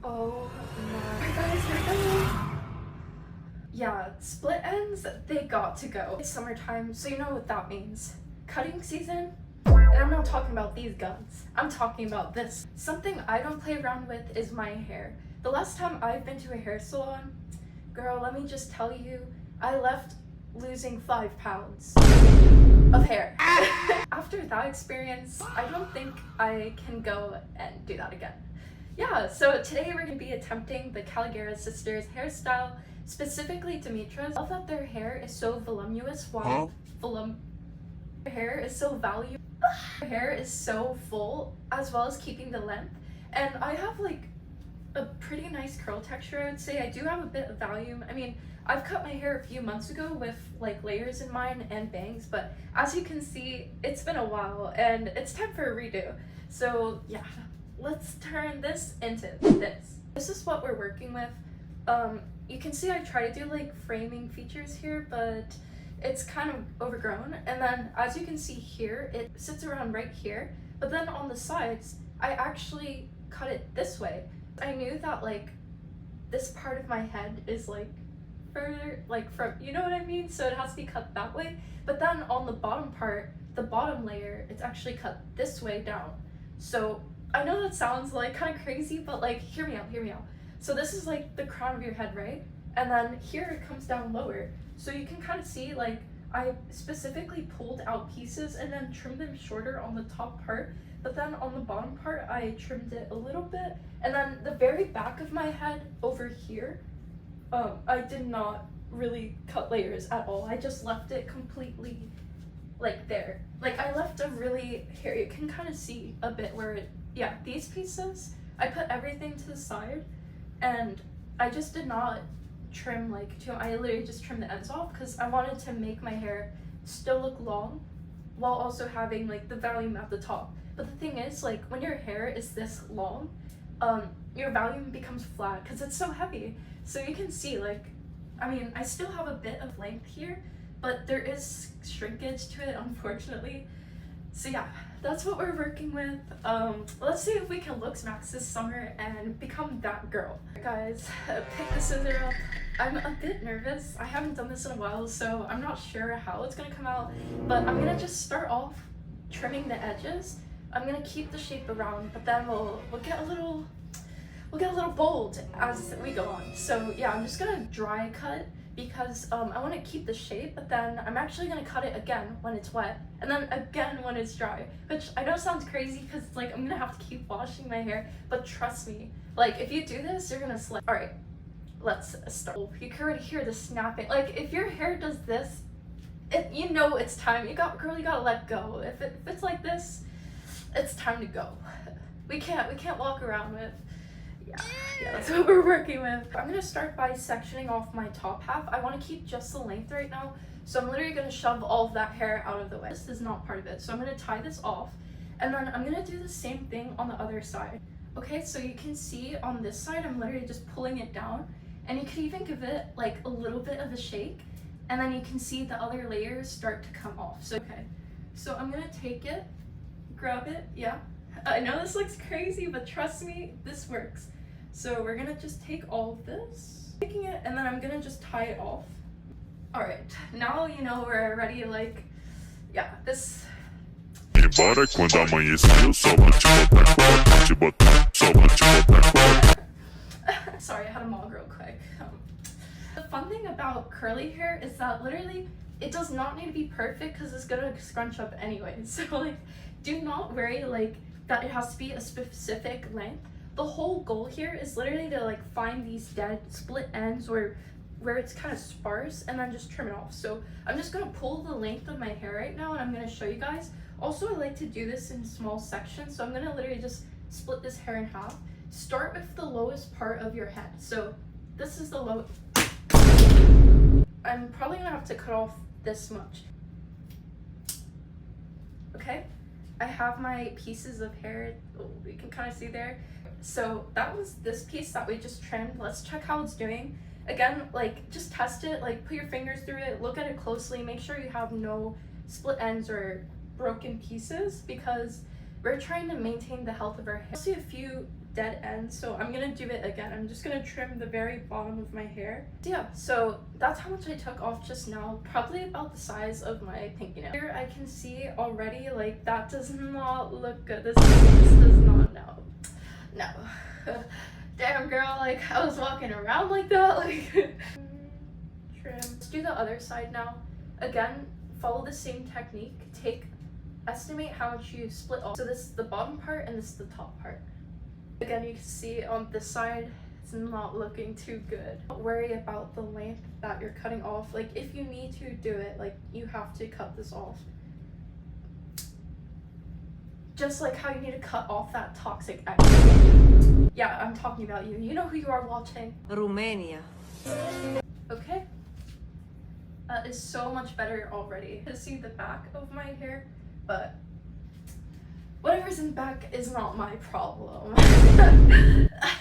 Oh my guys, here we go. Yeah, split ends, they got to go. It's summertime, so you know what that means. Cutting season, and I'm not talking about these guns. I'm talking about this. Something I don't play around with is my hair. The last time I've been to a hair salon, girl, let me just tell you, I left losing 5 pounds of hair. After that experience, I don't think I can go and do that again. Yeah, so today we're going to be attempting the Kalogeras Sisters hairstyle, specifically Demetra's. I love that their hair is so voluminous, their hair is so their hair is so full, as well as keeping the length. And I have like a pretty nice curl texture, I would say. I do have a bit of volume. I mean, I've cut my hair a few months ago with like layers in mine and bangs, but as you can see, it's been a while and it's time for a redo. So yeah, let's turn this into this. This is what we're working with. You can see I try to do like framing features here, but it's kind of overgrown. And then as you can see here, it sits around right here, but then on the sides, I actually cut it this way. I knew that like this part of my head is like further like from, you know what I mean? So it has to be cut that way. But then on the bottom part, the bottom layer, it's actually cut this way down. So I know that sounds like kind of crazy, but like hear me out. So this is like the crown of your head, right? And then here it comes down lower. So you can kind of see like I specifically pulled out pieces and then trimmed them shorter on the top part. But then on the bottom part, I trimmed it a little bit. And then the very back of my head over here, I did not really cut layers at all. I just left it completely like there. Like I left a really, here you can kind of see a bit where it, yeah, these pieces, I put everything to the side and I just did not trim like I literally just trimmed the ends off because I wanted to make my hair still look long while also having like the volume at the top. But the thing is, like when your hair is this long, your volume becomes flat because it's so heavy. So you can see like, I mean, I still have a bit of length here, but there is shrinkage to it, unfortunately. So yeah, that's what we're working with. Let's see if we can look max this summer and become that girl. Guys, pick the scissor up. I'm a bit nervous. I haven't done this in a while, so I'm not sure how it's gonna come out, but I'm gonna just start off trimming the edges. I'm gonna keep the shape around, but then we'll get a little bold as we go on. So yeah, I'm just gonna dry cut because I want to keep the shape, but then I'm actually gonna cut it again when it's wet and then again when it's dry, which I know sounds crazy because like I'm gonna have to keep washing my hair, but trust me, like if you do this, you're gonna slip. All right, let's start. You can already hear the snapping. Like if your hair does this, you know it's time. You gotta let go. If it's like this, it's time to go. We can't walk around with. Yeah, that's what we're working with. I'm gonna start by sectioning off my top half. I want to keep just the length right now, so I'm literally gonna shove all of that hair out of the way. This is not part of it, so I'm gonna tie this off, and then I'm gonna do the same thing on the other side. Okay, so you can see on this side, I'm literally just pulling it down, and you could even give it like a little bit of a shake, and then you can see the other layers start to come off. So okay, so I'm gonna take it, grab it, yeah. I know this looks crazy, but trust me, this works. So we're gonna just take all of this, taking it, and then I'm gonna just tie it off. All right, now you know we're ready, like, yeah, this. Embora quando amanheceu, só te botar. Sorry, I had a mog real quick. The fun thing about curly hair is that literally it does not need to be perfect because it's gonna scrunch up anyway. So like, do not worry like that it has to be a specific length. The whole goal here is literally to like find these dead split ends or where it's kind of sparse and then just trim it off. So I'm just gonna pull the length of my hair right now and I'm gonna show you guys. Also, I like to do this in small sections, so I'm gonna literally just split this hair in half. Start with the lowest part of your head. So this is the low. I'm probably gonna have to cut off this much. Okay, I have my pieces of hair. Oh, you can kind of see there. So that was this piece that we just trimmed. Let's check how it's doing. Again, like just test it, like put your fingers through it, look at it closely, make sure you have no split ends or broken pieces because we're trying to maintain the health of our hair. I see a few dead end, so I'm gonna do it again. I'm just gonna trim the very bottom of my hair. Yeah, so that's how much I took off just now, probably about the size of my pinky nail. Here I can see already, like, that does not look good. This does not, no. Damn girl, like, I was walking around like that, like. Trim. Let's do the other side now. Again, follow the same technique. Estimate how much you split off. So this is the bottom part and this is the top part. Again, you can see on this side, it's not looking too good. Don't worry about the length that you're cutting off. Like, if you need to do it, like, you have to cut this off. Just like how you need to cut off that toxic ex. Yeah, I'm talking about you. You know who you are watching. Romania. Okay. That is so much better already. To see the back of my hair, but whatever's in the back is not my problem.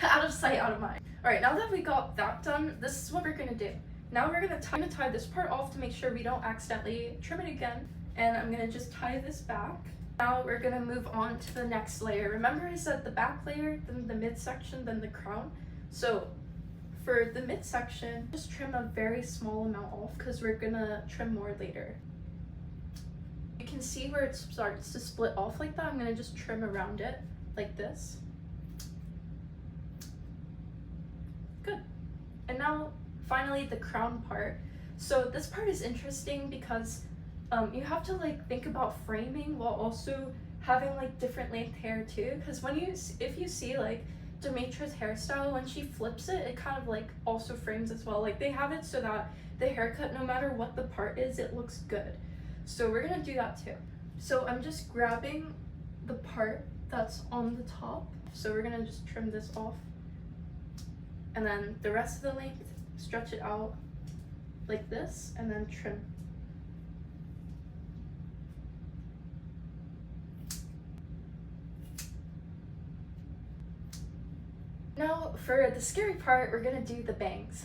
Out of sight, out of mind. Alright, now that we got that done, this is what we're gonna do. Now we're gonna tie this part off to make sure we don't accidentally trim it again. And I'm gonna just tie this back. Now we're gonna move on to the next layer. Remember I said the back layer, then the midsection, then the crown? So for the midsection, just trim a very small amount off because we're gonna trim more later. You can see where it starts to split off like that. I'm gonna just trim around it like this. Good. And now finally the crown part. So this part is interesting because you have to like think about framing while also having like different length hair too, because if you see like Demetra's hairstyle, when she flips it, it kind of like also frames as well. Like they have it so that the haircut, no matter what the part is, it looks good. So we're gonna do that too. So I'm just grabbing the part that's on the top. So we're gonna just trim this off. And then the rest of the length, stretch it out like this and then trim. Now for the scary part, we're gonna do the bangs.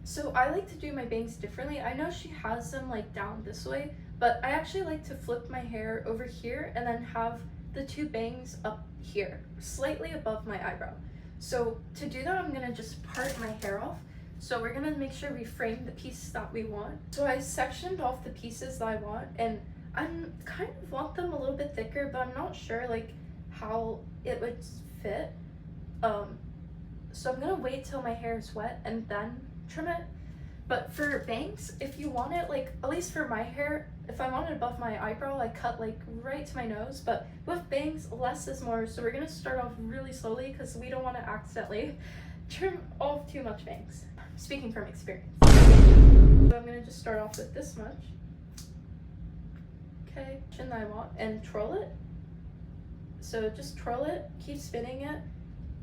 So I like to do my bangs differently. I know she has them like down this way, but I actually like to flip my hair over here and then have the two bangs up here, slightly above my eyebrow. So to do that, I'm gonna just part my hair off. So we're gonna make sure we frame the pieces that we want. So I sectioned off the pieces that I want, and I kind of want them a little bit thicker, but I'm not sure like how it would fit. So I'm gonna wait till my hair is wet and then trim it. But for bangs, if you want it, like at least for my hair, if I want it above my eyebrow, I cut like right to my nose. But with bangs, less is more. So we're gonna start off really slowly because we don't want to accidentally trim off too much bangs. Speaking from experience. So I'm gonna just start off with this much. Okay, chin that I want, and twirl it. So just twirl it, keep spinning it,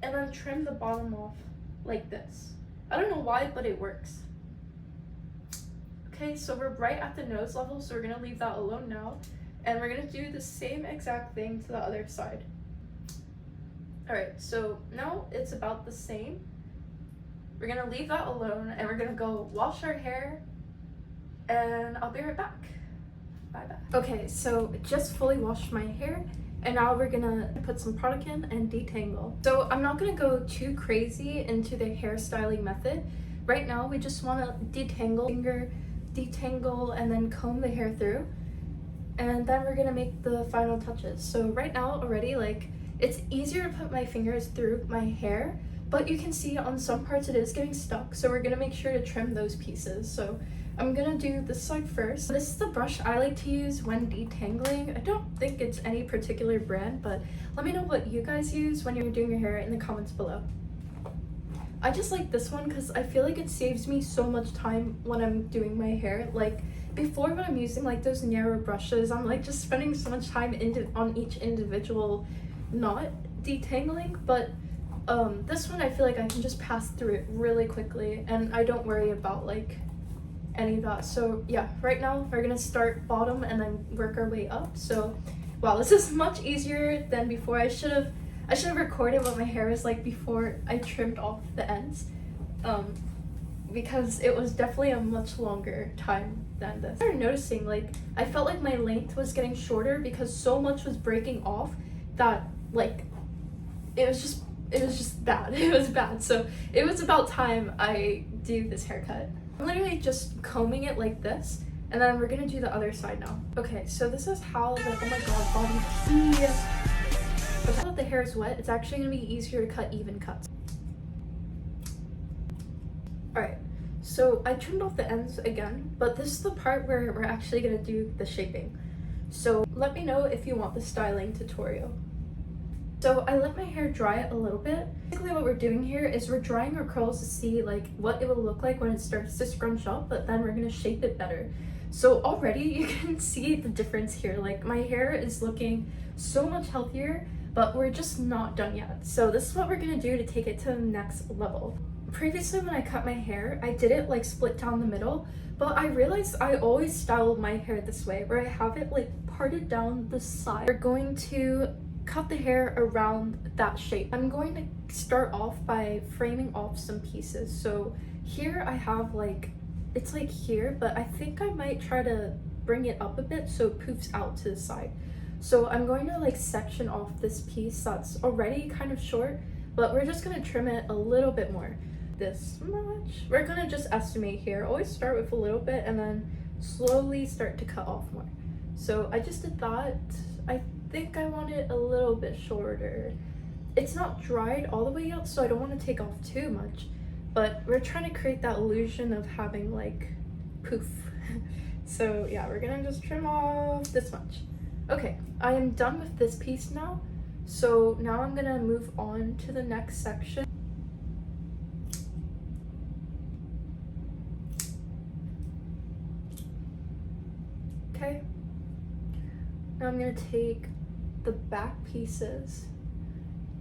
and then trim the bottom off like this. I don't know why, but it works. Okay, so we're right at the nose level, so we're gonna leave that alone now. And we're gonna do the same exact thing to the other side. Alright, so now it's about the same. We're gonna leave that alone and we're gonna go wash our hair, and I'll be right back. Bye-bye. Okay, so just fully washed my hair, and now we're gonna put some product in and detangle. So I'm not gonna go too crazy into the hairstyling method. Right now, we just wanna detangle, and then comb the hair through. And then we're gonna make the final touches. So right now already, like, it's easier to put my fingers through my hair, but you can see on some parts it is getting stuck. So we're gonna make sure to trim those pieces. So I'm gonna do this side first. This is the brush I like to use when detangling. I don't think it's any particular brand, but let me know what you guys use when you're doing your hair in the comments below. I just like this one because I feel like it saves me so much time when I'm doing my hair. Like before, when I'm using like those narrow brushes, I'm like just spending so much time on each individual knot detangling, but this one I feel like I can just pass through it really quickly and I don't worry about like any of that. So yeah, right now we're gonna start bottom and then work our way up. So wow, this is much easier than before. I should have recorded what my hair was like before I trimmed off the ends, because it was definitely a much longer time than this. I started noticing like I felt like my length was getting shorter because so much was breaking off that like it was just it was just bad. It was bad. So it was about time I do this haircut. I'm literally just combing it like this, and then we're gonna do the other side now. Okay, so this is how the, oh my god, body pee. Okay, now that the hair is wet, it's actually gonna be easier to cut even cuts. Alright, so I trimmed off the ends again, but this is the part where we're actually gonna do the shaping. So let me know if you want the styling tutorial. So I let my hair dry a little bit. Basically what we're doing here is we're drying our curls to see like what it will look like when it starts to scrunch up, but then we're gonna shape it better. So already you can see the difference here. Like my hair is looking so much healthier, but we're just not done yet. So this is what we're gonna do to take it to the next level. Previously when I cut my hair, I did it like split down the middle, but I realized I always style my hair this way, where I have it like parted down the side. We're going to cut the hair around that shape. I'm going to start off by framing off some pieces. So here I have like, it's like here, but I think I might try to bring it up a bit so it poofs out to the side. So I'm going to like section off this piece that's already kind of short, but we're just gonna trim it a little bit more. This much. We're gonna just estimate here. Always start with a little bit and then slowly start to cut off more. So I just did that. I think I want it a little bit shorter. It's not dried all the way out, so I don't want to take off too much, but we're trying to create that illusion of having like poof. So yeah, we're gonna just trim off this much. Okay, I am done with this piece now. So now I'm gonna move on to the next section. Okay, now I'm gonna take the back pieces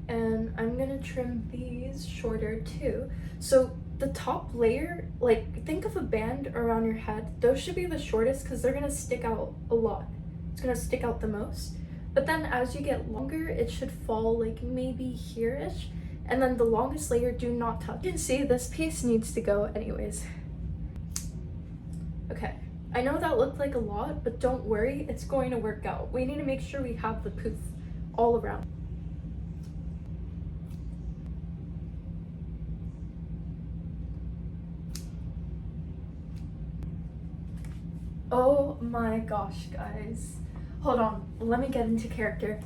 and I'm gonna trim these shorter too. So the top layer, like think of a band around your head, those should be the shortest because they're gonna stick out a lot. It's gonna stick out the most. But then as you get longer, it should fall like maybe here-ish. And then the longest layer, do not touch. You can see this piece needs to go anyways. Okay. I know that looked like a lot, but don't worry, it's going to work out. We need to make sure we have the poof all around. Oh my gosh, guys. Hold on, let me get into character.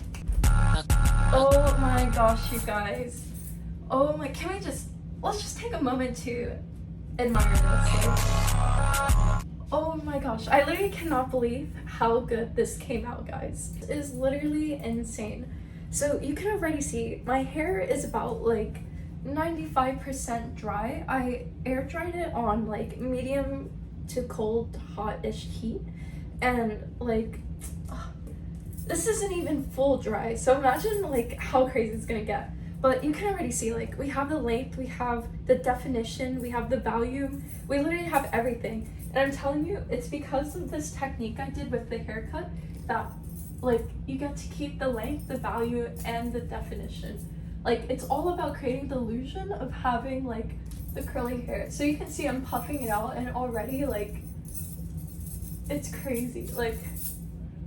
Oh my gosh, you guys. Oh my, let's just take a moment to admire this. Oh my gosh, I literally cannot believe how good this came out, guys. It is literally insane. So you can already see my hair is about like 95% dry. I air dried it on like medium to cold hot-ish heat, and like this isn't even full dry, so imagine like how crazy it's gonna get. But you can already see like we have the length, we have the definition, we have the volume, we literally have everything. And I'm telling you, it's because of this technique I did with the haircut that like you get to keep the length, the value, and the definition. Like it's all about creating the illusion of having like the curly hair. So you can see I'm puffing it out and already like it's crazy. Like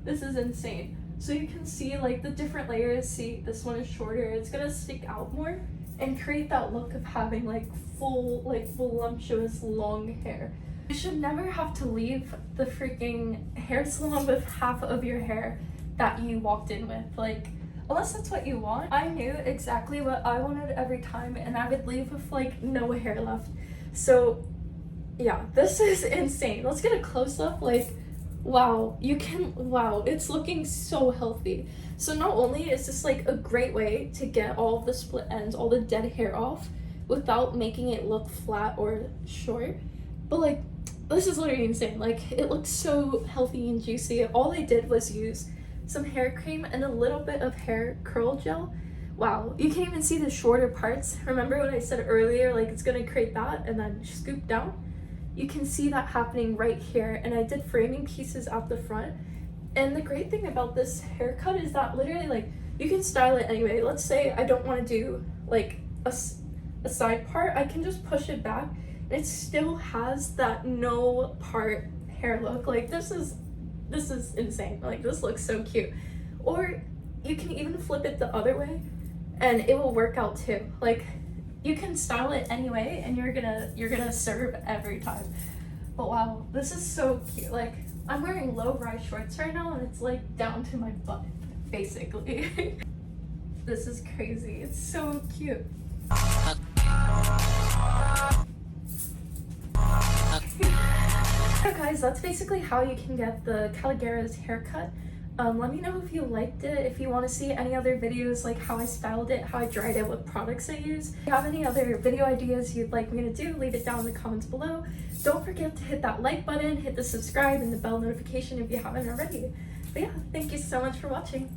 this is insane. So you can see like the different layers. See, this one is shorter, it's gonna stick out more and create that look of having like full, like voluptuous long hair. You should never have to leave the freaking hair salon with half of your hair that you walked in with, like unless that's what you want. I knew exactly what I wanted every time and I would leave with like no hair left. So yeah, this is insane. Let's get a close-up. Like wow, wow, it's looking so healthy. So not only is this like a great way to get all of the split ends, all the dead hair off without making it look flat or short, but like this is literally insane. Like it looks so healthy and juicy. All I did was use some hair cream and a little bit of hair curl gel. Wow, you can even see the shorter parts. Remember what I said earlier, like it's gonna create that and then scoop down? You can see that happening right here, and I did framing pieces at the front. And the great thing about this haircut is that literally like you can style it anyway. Let's say I don't want to do like a side part, I can just push it back and it still has that no part hair look. Like this is insane. Like this looks so cute. Or you can even flip it the other way and it will work out too. Like, you can style it anyway, and you're gonna serve every time. But wow, this is so cute. Like, I'm wearing low-rise shorts right now, and it's like down to my butt, basically. This is crazy. It's so cute. Yeah, guys, that's basically how you can get the Kalogeras haircut. Let me know if you liked it, if you want to see any other videos like how I styled it, how I dried it, what products I use. If you have any other video ideas you'd like me to do, leave it down in the comments below. Don't forget to hit that like button, hit the subscribe and the bell notification if you haven't already. But yeah, thank you so much for watching.